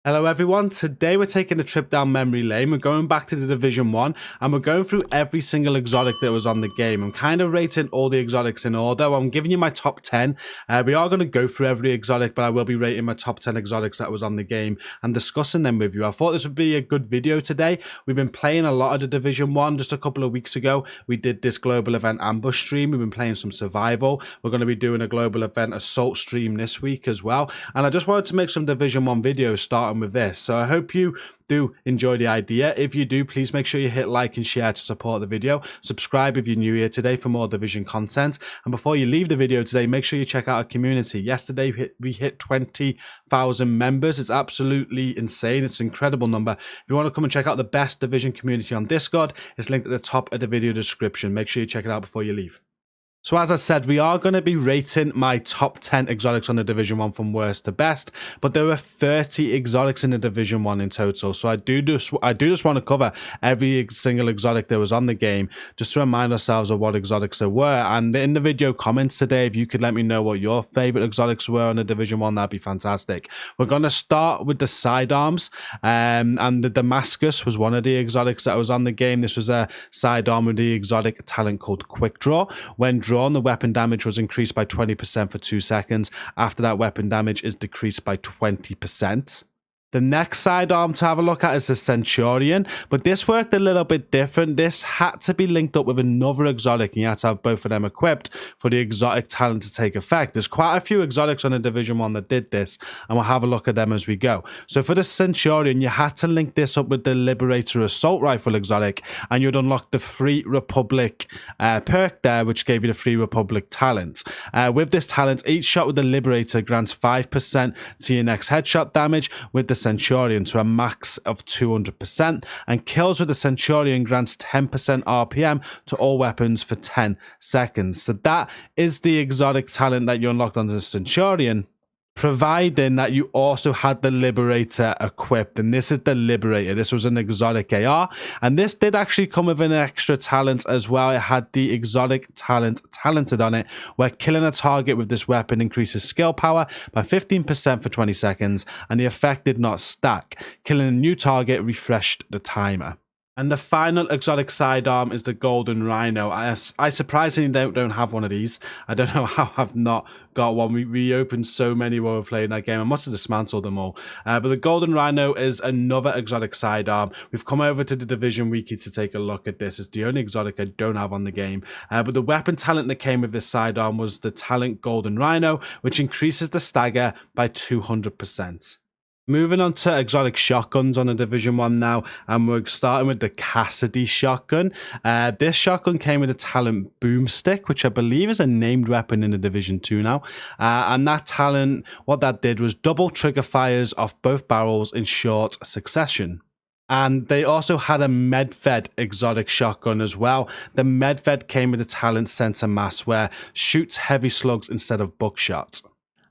Hello everyone, today we're taking a trip down memory lane. We're going back to the Division 1 and we're going through every single exotic that was on the game. I'm kind of rating all the exotics in order. I'm giving you my top 10. We are going to go through every exotic, but I will be rating my top 10 exotics that was on the game and discussing them with you. I thought this would be a good video today. We've been playing a lot of the Division 1 just a couple of weeks ago. We did this global event ambush stream. We've been playing some survival. We're going to be doing a global event assault stream this week as well. And I just wanted to make some Division 1 videos starting with this. So I hope you do enjoy the idea. If you do, please make sure you hit like and share to support the video. Subscribe if you're new here today for more Division content. And before you leave the video today, make sure you check out our community. Yesterday, we hit 20,000 members. It's absolutely insane. It's an incredible number. If you want to come and check out the best Division community on Discord, it's linked at the top of the video description. Make sure you check it out before you leave. So as I said, we are going to be rating my top 10 exotics on the Division 1 from worst to best, but there were 30 exotics in the Division 1 in total. So I do just want to cover every single exotic that was on the game, just to remind ourselves of what exotics there were. And in the video comments today, if you could let me know what your favorite exotics were on the Division 1, that'd be fantastic. We're going to start with the sidearms, and the Damascus was one of the exotics that was on the game. This was a sidearm with the exotic talent called Quick Draw. When drawn, the weapon damage was increased by 20% for 2 seconds. After that, weapon damage is decreased by 20%. The next sidearm to have a look at is the Centurion, but this worked a little bit different. This had to be linked up with another exotic, and you had to have both of them equipped for the exotic talent to take effect. There's quite a few exotics on the Division 1 that did this, and we'll have a look at them as we go. So for the Centurion, you had to link this up with the Liberator assault rifle exotic, and you'd unlock the Free Republic perk there, which gave you the Free Republic talent. With this talent, each shot with the Liberator grants 5% to your next headshot damage with the Centurion to a max of 200%, and kills with the Centurion grants 10% RPM to all weapons for 10 seconds. So that is the exotic talent that you unlocked on the Centurion, providing that you also had the Liberator equipped. And this is the Liberator. This was an exotic AR, and this did actually come with an extra talent as well. It had the exotic talent talented on it, where killing a target with this weapon increases skill power by 15% for 20 seconds, and the effect did not stack. Killing a new target refreshed the timer. And the final exotic sidearm is the Golden Rhino. I surprisingly don't have one of these. I don't know how I've not got one. We reopened so many while we were playing that game. I must have dismantled them all. But the Golden Rhino is another exotic sidearm. We've come over to the Division Wiki to take a look at this. It's the only exotic I don't have on the game. But the weapon talent that came with this sidearm was the talent Golden Rhino, which increases the stagger by 200%. Moving on to exotic shotguns on the Division 1 now, and we're starting with the Cassidy shotgun. This shotgun came with a talent Boomstick, which I believe is a named weapon in the Division 2 now. And that talent, what that did was double trigger fires off both barrels in short succession. And they also had a Medved exotic shotgun as well. The Medved came with a talent Center Mass, where shoots heavy slugs instead of buckshot.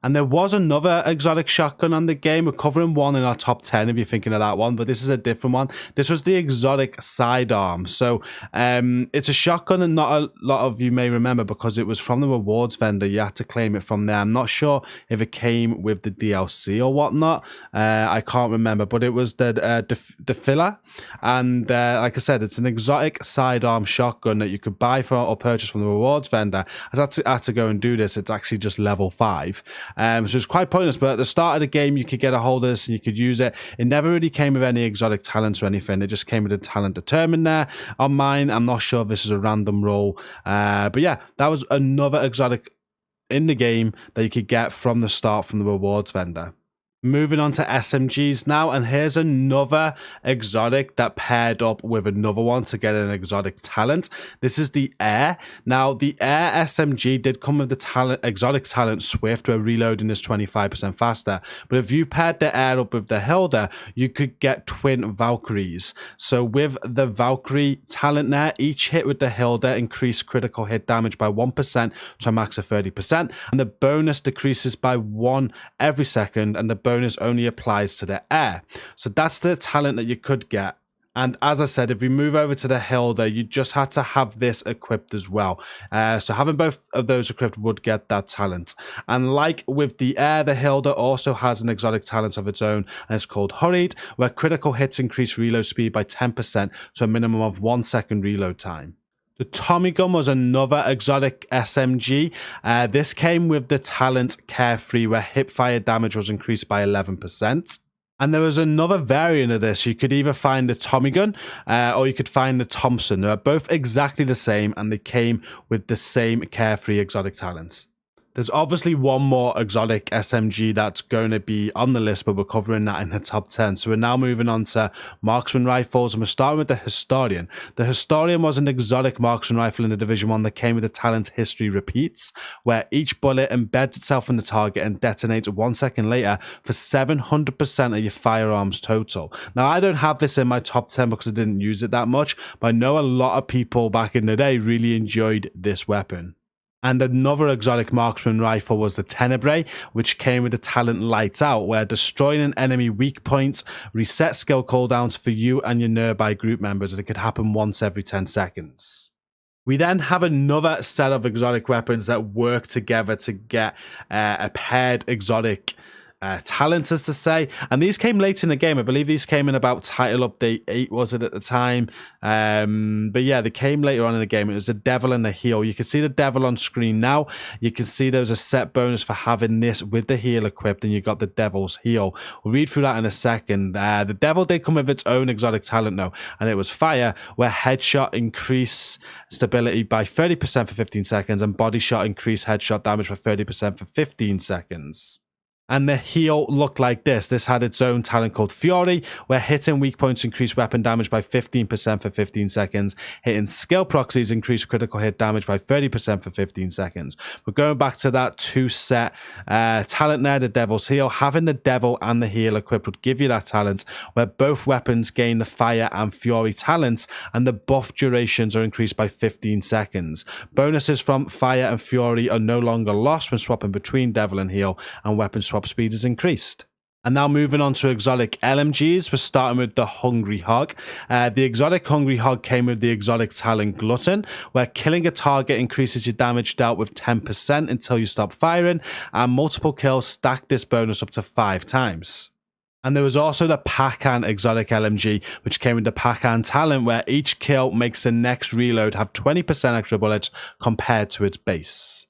And there was another exotic shotgun on the game. We're covering one in our top 10 if you're thinking of that one, but this is a different one. This was the exotic sidearm. So it's a shotgun, and not a lot of you may remember because it was from the rewards vendor. You had to claim it from there. I'm not sure if it came with the DLC or whatnot. I can't remember, but it was the Defiler. And like I said, it's an exotic sidearm shotgun that you could buy for or purchase from the rewards vendor. I had to go and do this. It's actually just level 5. So it's quite pointless, but at the start of the game you could get a hold of this and you could use it. It never really came with any exotic talents or anything. It just came with a talent determined there. On mine, I'm not sure if this is a random roll, but yeah, that was another exotic in the game that you could get from the start from the rewards vendor. Moving on to SMGs now, and here's another exotic that paired up with another one to get an exotic talent. This is the Air. Now, the Air SMG did come with the exotic talent Swift, where reloading is 25% faster. But if you paired the Air up with the Hildr, you could get twin Valkyries. So with the Valkyrie talent there, each hit with the Hildr increased critical hit damage by 1% to a max of 30%. And the bonus decreases by 1 every second, and the bonus only applies to the Air. So that's the talent that you could get And as I said, if we move over to the Hildr, you just had to have this equipped as well. So having both of those equipped would get that talent. And like with the air, the Hildr also has an exotic talent of its own, and it's called Hurried, where critical hits increase reload speed by 10% to a minimum of 1 second reload time. The Tommy Gun was another exotic SMG. This came with the talent Carefree, where hipfire damage was increased by 11%. And there was another variant of this. You could either find the Tommy Gun or you could find the Thompson. They're both exactly the same, and they came with the same Carefree exotic talents. There's obviously one more exotic SMG that's going to be on the list, but we're covering that in the top 10. So we're now moving on to marksman rifles, and we're starting with the Historian. The Historian was an exotic marksman rifle in the Division 1 that came with the talent History Repeats, where each bullet embeds itself in the target and detonates 1 second later for 700% of your firearms total. Now, I don't have this in my top 10 because I didn't use it that much, but I know a lot of people back in the day really enjoyed this weapon. And another exotic marksman rifle was the Tenebrae, which came with the talent Lights Out, where destroying an enemy weak point resets skill cooldowns for you and your nearby group members, and it could happen once every 10 seconds. We then have another set of exotic weapons that work together to get a paired exotic talents, as to say, and these came late in the game. I believe these came in about title update 8, was it, at the time? But yeah, they came later on in the game. It was the Devil and the Heal. You can see the Devil on screen now. You can see there's a set bonus for having this with the heal equipped, and you got the Devil's Heal. We'll read through that in a second. The Devil did come with its own exotic talent though, and it was Fire, where headshot increase stability by 30% for 15 seconds and body shot increase headshot damage by 30% for 15 seconds. And the heal looked like this. This had its own talent called Fury, where hitting weak points increased weapon damage by 15% for 15 seconds. Hitting skill proxies increased critical hit damage by 30% for 15 seconds. But going back to that two-set talent there, the Devil's Heal, having the Devil and the Heal equipped would give you that talent, where both weapons gain the Fire and Fury talents, and the buff durations are increased by 15 seconds. Bonuses from Fire and Fury are no longer lost when swapping between Devil and Heal, and weapon swap speed is increased. And now moving on to exotic LMGs, we're starting with the Hungry Hog. The exotic Hungry Hog came with the exotic talent Glutton, where killing a target increases your damage dealt with 10% until you stop firing, and multiple kills stack this bonus up to 5 times. And there was also the Pakhan exotic LMG, which came with the Pakhan talent, where each kill makes the next reload have 20% extra bullets compared to its base.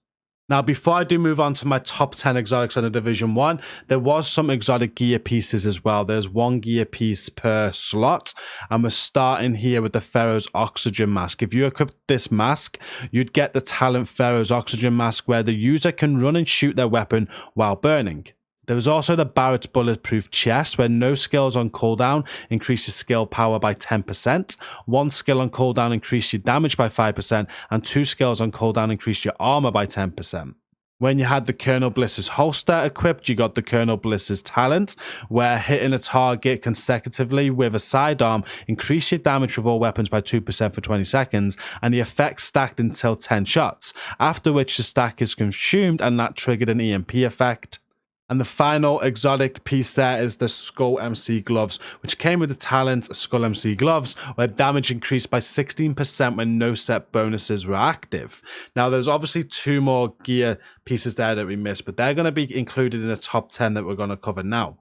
Now, before I do move on to my top 10 exotics on the Division 1, there was some exotic gear pieces as well. There's 1 gear piece per slot, and we're starting here with the Ferro's Oxygen Mask. If you equip this mask, you'd get the talent Ferro's Oxygen Mask, where the user can run and shoot their weapon while burning. There was also the Barrett's Bulletproof Chest, where no skills on cooldown increase your skill power by 10%, 1 skill on cooldown increase your damage by 5%, and 2 skills on cooldown increase your armor by 10%. When you had the Colonel Bliss's holster equipped, you got the Colonel Bliss's talent, where hitting a target consecutively with a sidearm increase your damage with all weapons by 2% for 20 seconds, and the effect stacked until 10 shots, after which the stack is consumed and that triggered an EMP effect. And the final exotic piece there is the Skull MC Gloves, which came with the talent Skull MC Gloves, where damage increased by 16% when no set bonuses were active. Now, there's obviously 2 more gear pieces there that we missed, but they're going to be included in the top 10 that we're going to cover now.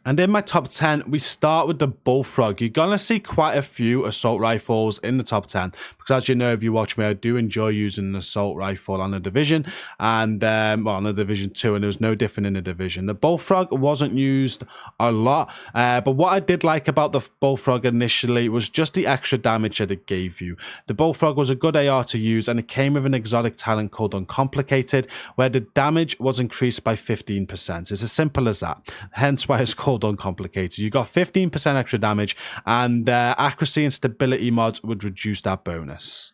And in my top 10, we start with the Bullfrog. You're going to see quite a few assault rifles in the top 10, because as you know, if you watch me, I do enjoy using an assault rifle on the Division, and well, on the Division 2, and it was no different in the Division. The Bullfrog wasn't used a lot, but what I did like about the Bullfrog initially was just the extra damage that it gave you. The Bullfrog was a good AR to use, and it came with an exotic talent called Uncomplicated, where the damage was increased by 15%. It's as simple as that, hence why it's called Uncomplicated. You got 15% extra damage, and accuracy and stability mods would reduce that bonus.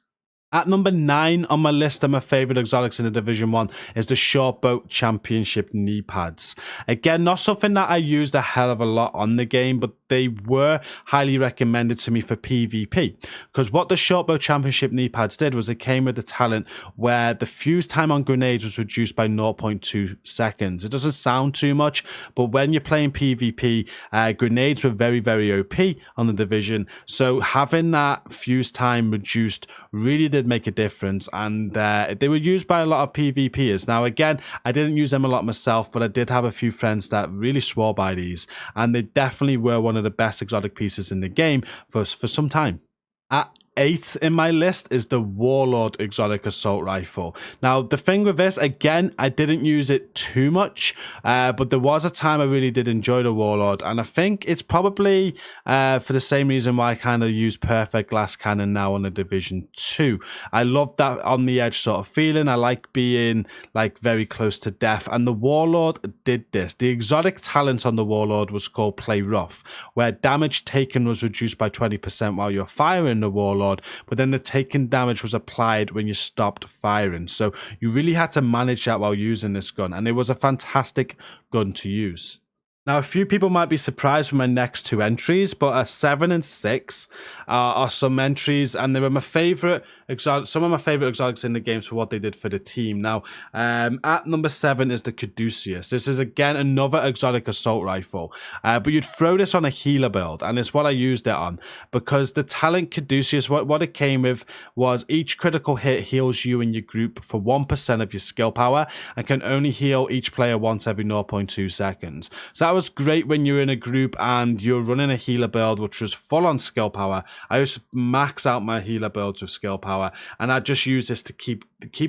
At number 9 on my list of my favorite exotics in the Division 1 is the Shortboat Championship knee pads. Again, not something that I used a hell of a lot on the game, but they were highly recommended to me for PvP. Because what the Shortboat Championship knee pads did was it came with the talent where the fuse time on grenades was reduced by 0.2 seconds. It doesn't sound too much, but when you're playing PvP, grenades were very, very OP on the Division. So having that fuse time reduced really did make a difference, and they were used by a lot of PvPers. Now again, I didn't use them a lot myself, but I did have a few friends that really swore by these, and they definitely were one of the best exotic pieces in the game for some time. At 8 in my list is the Warlord Exotic Assault Rifle. Now, the thing with this, again, I didn't use it too much, but there was a time I really did enjoy the Warlord, and I think it's probably for the same reason why I kind of use Perfect Glass Cannon now on the Division 2. I love that on the edge sort of feeling. I like being like very close to death, and the Warlord did this. The exotic talent on the Warlord was called Play Rough, where damage taken was reduced by 20% while you're firing the Warlord, but then the taken damage was applied when you stopped firing. So you really had to manage that while using this gun, and it was a fantastic gun to use. Now, a few people might be surprised with my next 2 entries, but 7 and 6 are some entries, and they were my favorite some of my favorite exotics in the games for what they did for the team. Now, at number 7 is the Caduceus. This is again another exotic assault rifle, but you'd throw this on a healer build, and it's what I used it on because the talent Caduceus, what it came with was each critical hit heals you and your group for 1% of your skill power and can only heal each player once every 0.2 seconds. So that was great when you're in a group and you're running a healer build which was full on skill power. I used to max out my healer builds with skill power, and I just use this to keep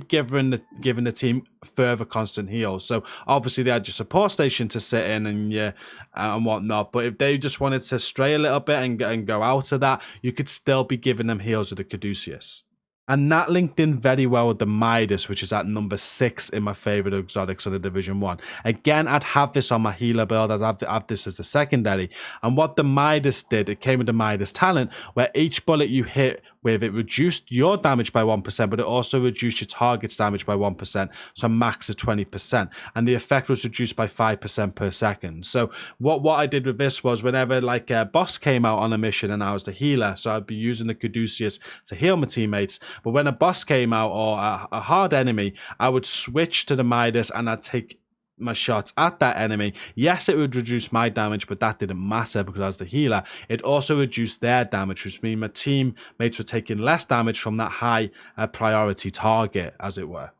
giving the team further constant heals. So obviously they had your support station to sit in and whatnot, but if they just wanted to stray a little bit and go out of that, you could still be giving them heals with the Caduceus. And that linked in very well with the Midas, which is at number 6 in my favorite exotics on the Division 1. Again, I'd have this on my healer build, as I'd have this as the secondary. And what the Midas did, it came with the Midas talent, where each bullet you hit with, it reduced your damage by 1%, but it also reduced your target's damage by 1%, so a max of 20%. And the effect was reduced by 5% per second. So what I did with this was whenever like a boss came out on a mission and I was the healer, so I'd be using the Caduceus to heal my teammates. But when a boss came out or a hard enemy, I would switch to the Midas and I'd take my shots at that enemy. Yes, it would reduce my damage, but that didn't matter because I was the healer. It also reduced their damage, which means my teammates were taking less damage from that high priority target, as it were.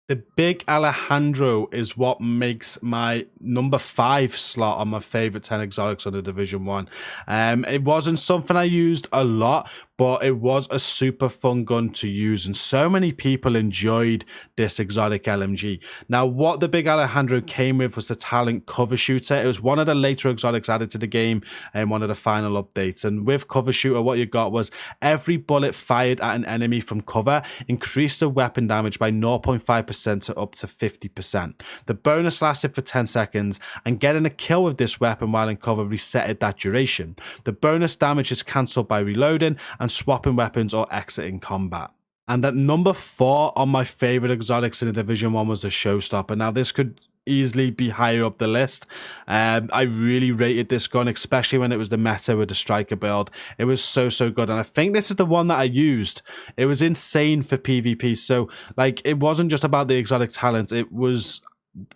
The Big Alejandro is what makes my number 5 slot on my favorite 10 exotics on the Division 1. It wasn't something I used a lot, but it was a super fun gun to use, and so many people enjoyed this exotic LMG. Now, what the Big Alejandro came with was the talent Cover Shooter. It was one of the later exotics added to the game in one of the final updates, and with Cover Shooter, what you got was every bullet fired at an enemy from cover increased the weapon damage by 0.5% to up to 50%. The bonus lasted for 10 seconds, and getting a kill with this weapon while in cover resetted that duration. The bonus damage is cancelled by reloading and swapping weapons or exiting combat. And at number 4 on my favorite exotics in the Division 1 was the Showstopper. Now, this could easily be higher up the list. I really rated this gun, especially when it was the meta with the striker build. It was so good, and I think this is the one that I used. It was insane for PvP. So like, it wasn't just about the exotic talent, it was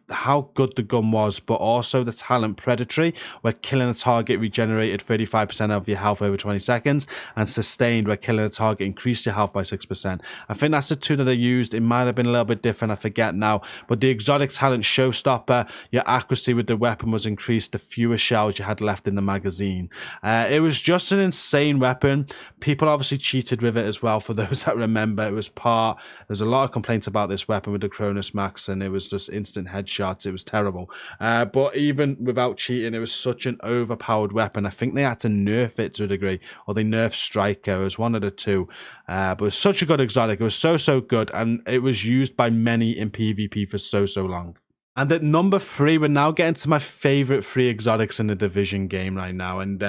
how good the gun was, but also the talent Predatory, where killing a target regenerated 35% of your health over 20 seconds, and Sustained, where killing a target increased your health by 6%. I think that's the 2 that I used. It might have been a little bit different, I forget now, but the exotic talent Showstopper, your accuracy with the weapon was increased the fewer shells you had left in the magazine. It was just an insane weapon. People obviously cheated with it as well, for those that remember. There's a lot of complaints about this weapon with the Cronus Max, and it was just instant headshots. It was terrible. But even without cheating, it was such an overpowered weapon. I think they had to nerf it to a degree, or they nerfed Striker. It was one of the 2. But it was such a good exotic. It was so good, and it was used by many in PvP for so long. And at number 3, we're now getting to my favorite 3 exotics in the Division game right now. And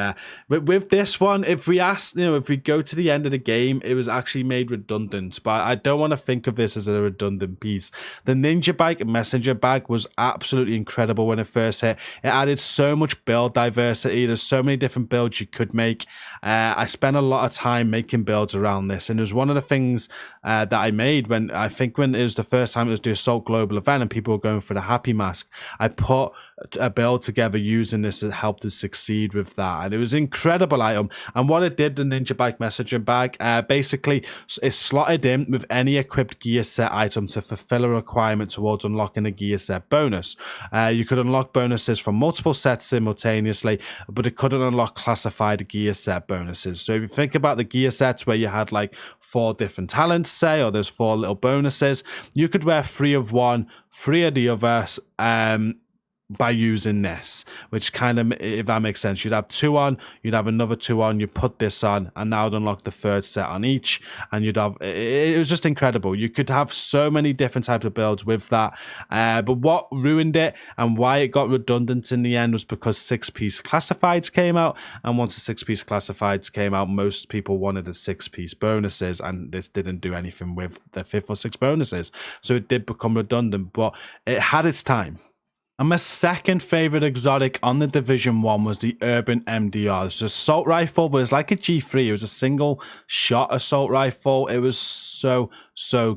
with this one, if we ask, if we go to the end of the game, it was actually made redundant. But I don't want to think of this as a redundant piece. The Ninja Bike Messenger Bag was absolutely incredible when it first hit. It added so much build diversity. There's so many different builds you could make. I spent a lot of time making builds around this. And it was one of the things that I made when it was the first time it was the Assault Global event and people were going for the Happy Mask. I put a build together using this that helped us succeed with that, and it was an incredible item. And what it did, the Ninja Bike Messenger Bag, basically it slotted in with any equipped gear set item to fulfill a requirement towards unlocking a gear set bonus. You could unlock bonuses from multiple sets simultaneously, but it couldn't unlock classified gear set bonuses. So if you think about the gear sets where you had like 4 different talents, say, or there's 4 little bonuses, you could wear 3 of one, 3 of the other, by using this, which kind of, if that makes sense, you'd have 2 on, you'd have another 2 on, you put this on, and now would unlock the 3rd set on each, and you'd have, it was just incredible. You could have so many different types of builds with that, but what ruined it and why it got redundant in the end was because 6-piece classifieds came out, and once the 6-piece classifieds came out, most people wanted the 6-piece bonuses, and this didn't do anything with the 5th or 6th bonuses, so it did become redundant, but it had its time. And my second favorite exotic on the Division 1 was the Urban MDR. It's an assault rifle, but it's like a G3. It was a single shot assault rifle. It was so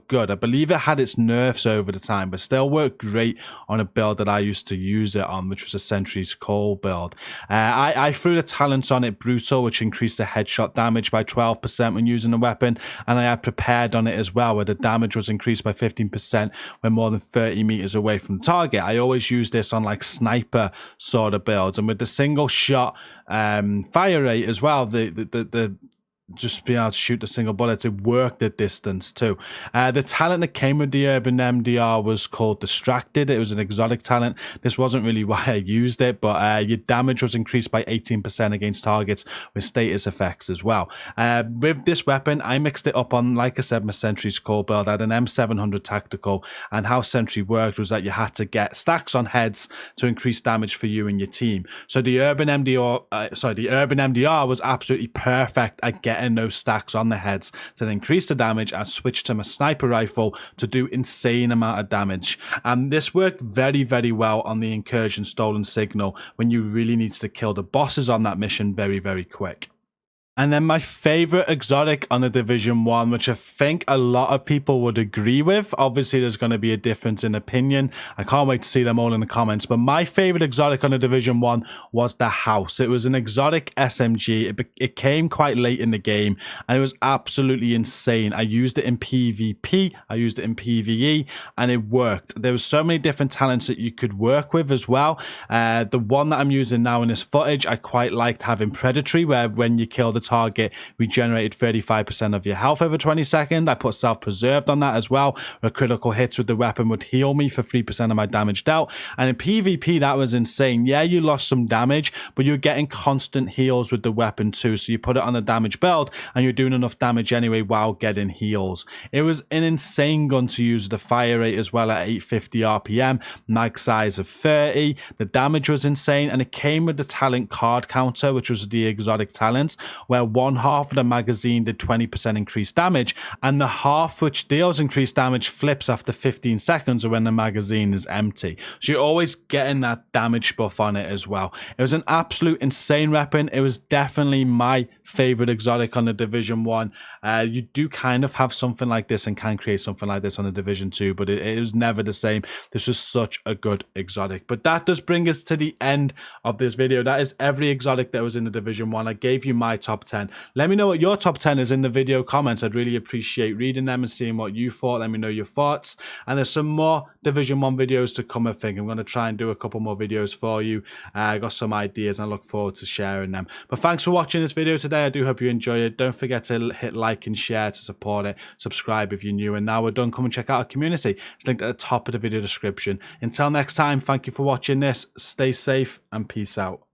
good. I believe it had its nerfs over the time, but still worked great on a build that I used to use it on, which was a Sentry's Call build. I threw the talents on it Brutal, which increased the headshot damage by 12% when using the weapon, and I had Prepared on it as well, where the damage was increased by 15% when more than 30 meters away from the target. I always use this on like sniper sort of builds, and with the single shot fire rate as well, the just being able to shoot the single bullets, it worked at distance too. The talent that came with the Urban MDR was called Distracted. It was an exotic talent. This wasn't really why I used it, but your damage was increased by 18% against targets with status effects as well. With this weapon, I mixed it up on, like I said, my Sentry's Call build. I had an M700 tactical, and how Sentry worked was that you had to get stacks on heads to increase damage for you and your team. So the Urban MDR was absolutely perfect at getting those stacks on the heads to increase the damage. I switched to my sniper rifle to do insane amount of damage, and this worked very well on the Incursion Stolen Signal when you really needed to kill the bosses on that mission very quick. And then my favorite exotic on the Division 1, which I think a lot of people would agree with. Obviously, there's going to be a difference in opinion. I can't wait to see them all in the comments. But my favorite exotic on the Division 1 was the House. It was an exotic SMG. It came quite late in the game, and it was absolutely insane. I used it in PvP. I used it in PvE, and it worked. There was so many different talents that you could work with as well. The one that I'm using now in this footage, I quite liked having Predatory, where when you kill the target, regenerated 35% of your health over 20 seconds. I put Self-Preserved on that as well, where critical hits with the weapon would heal me for 3% of my damage dealt. And in PvP, that was insane. Yeah, you lost some damage, but you're getting constant heals with the weapon too. So you put it on a damage build, and you're doing enough damage anyway while getting heals. It was an insane gun to use. The fire rate as well at 850 RPM, mag size of 30. The damage was insane, and it came with the talent card counter, which was the exotic talent, where one half of the magazine did 20% increased damage, and the half which deals increased damage flips after 15 seconds or when the magazine is empty. So you're always getting that damage buff on it as well. It was an absolute insane weapon. It was definitely my favorite exotic on the Division 1. You do kind of have something like this and can create something like this on the Division 2, but it was never the same. This was such a good exotic. But that does bring us to the end of this video. That is every exotic that was in the Division 1. I gave you my top 10. Let me know what your top 10 is in the video comments. I'd really appreciate reading them and seeing what you thought. Let me know your thoughts. And there's some more Division 1 videos to come, I think. I'm going to try and do a couple more videos for you. I got some ideas and I look forward to sharing them. But thanks for watching this video today. I do hope you enjoy it. Don't forget to hit like and share to support it. Subscribe if you're new. And now we're done. Come and check out our community. It's linked at the top of the video description. Until next time, thank you for watching this. Stay safe and peace out.